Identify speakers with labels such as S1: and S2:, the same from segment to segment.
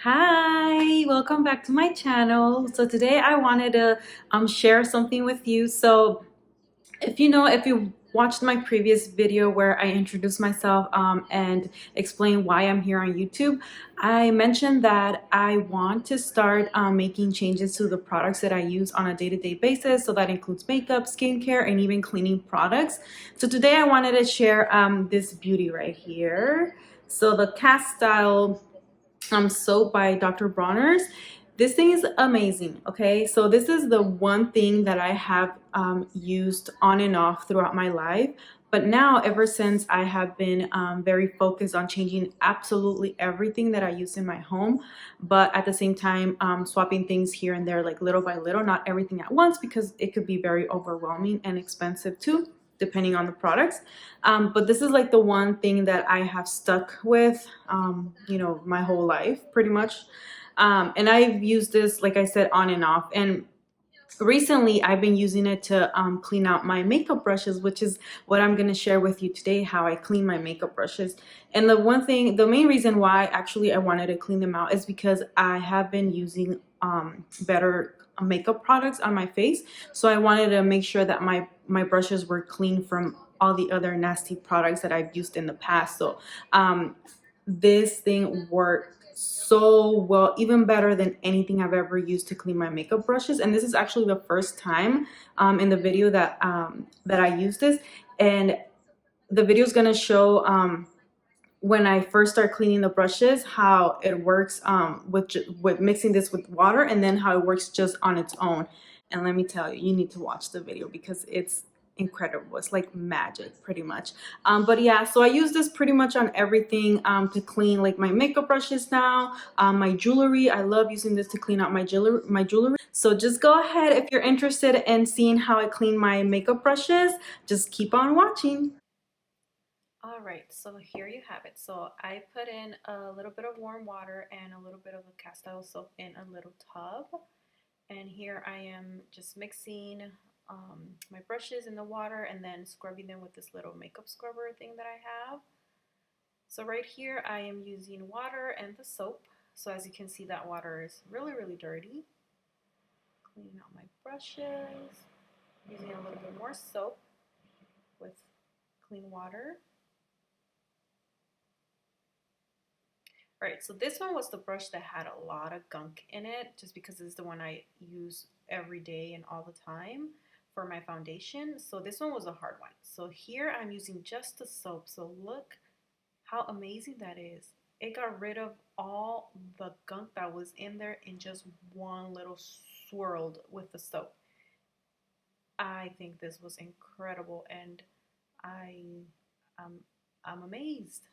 S1: Hi, welcome back to my channel. So today I wanted to share something with you. So if you watched my previous video where I introduced myself and explained why I'm here on YouTube, I mentioned that I want to start making changes to the products that I use on a day-to-day basis. So that includes makeup, skincare, and even cleaning products. So today I wanted to share this beauty right here. So the Castile soap by Dr. Bronner's. This thing is amazing. Okay, so this is the one thing that I have used on and off throughout my life. But now, ever since I have been very focused on changing absolutely everything that I use in my home, but at the same time swapping things here and there, like little by little, not everything at once, because it could be very overwhelming and expensive too, depending on the products. But this is like the one thing that I have stuck with, my whole life pretty much. And I've used this, like I said, on and off. And recently I've been using it to clean out my makeup brushes, which is what I'm going to share with you today, how I clean my makeup brushes. And the main reason why actually I wanted to clean them out is because I have been using better makeup products on my face. So I wanted to make sure that my brushes were clean from all the other nasty products that I've used in the past. So this thing worked so well, even better than anything I've ever used to clean my makeup brushes. And this is actually the first time in the video that I use this. And the video is going to show when I first start cleaning the brushes how it works with mixing this with water, and then how it works just on its own. And let me tell you, you need to watch the video because it's incredible. It's like magic pretty much. But yeah, so I use this pretty much on everything to clean like my makeup brushes now, my jewelry. I love using this to clean out my jewelry. So just go ahead, if you're interested in seeing how I clean my makeup brushes, just keep on watching. All right, so here you have it. So I put in a little bit of warm water and a little bit of a castile soap in a little tub. And here I am just mixing my brushes in the water and then scrubbing them with this little makeup scrubber thing that I have. So right here I am using water and the soap. So as you can see, that water is really, really dirty. Cleaning out my brushes, using a little bit more soap with clean water. Right, so this one was the brush that had a lot of gunk in it, just because this is the one I use every day and all the time for my foundation. So this one was a hard one. So here I'm using just the soap. So look how amazing that is. It got rid of all the gunk that was in there in just one little swirled with the soap. I think this was incredible, and I'm amazed.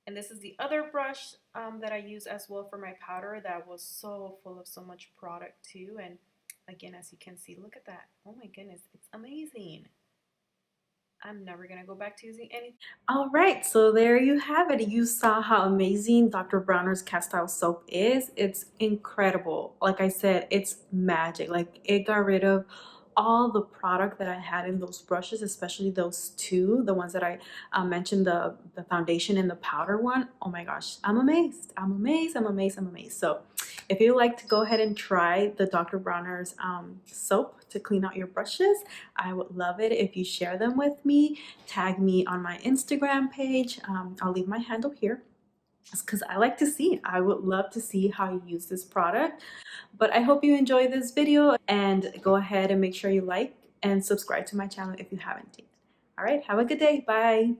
S1: And this is the other brush that I use as well for my powder that was so full of so much product too. And again, as you can see, look at that. Oh my goodness, it's amazing. I'm never gonna go back to using any. All right, so there you have it. You saw how amazing Dr. Bronner's castile soap is. It's incredible. Like I said, it's magic. Like, it got rid of all the product that I had in those brushes, especially those two, the ones that I mentioned, the foundation and the powder one. Oh my gosh, I'm amazed. I'm amazed. I'm amazed. I'm amazed. So if you like to go ahead and try the Dr. Bronner's soap to clean out your brushes, I would love it if you share them with me. Tag me on my Instagram page. I'll leave my handle here because I like to see. I would love to see how you use this product. But I hope you enjoy this video, and go ahead and make sure you like and subscribe to my channel if you haven't yet. All right, have a good day. Bye.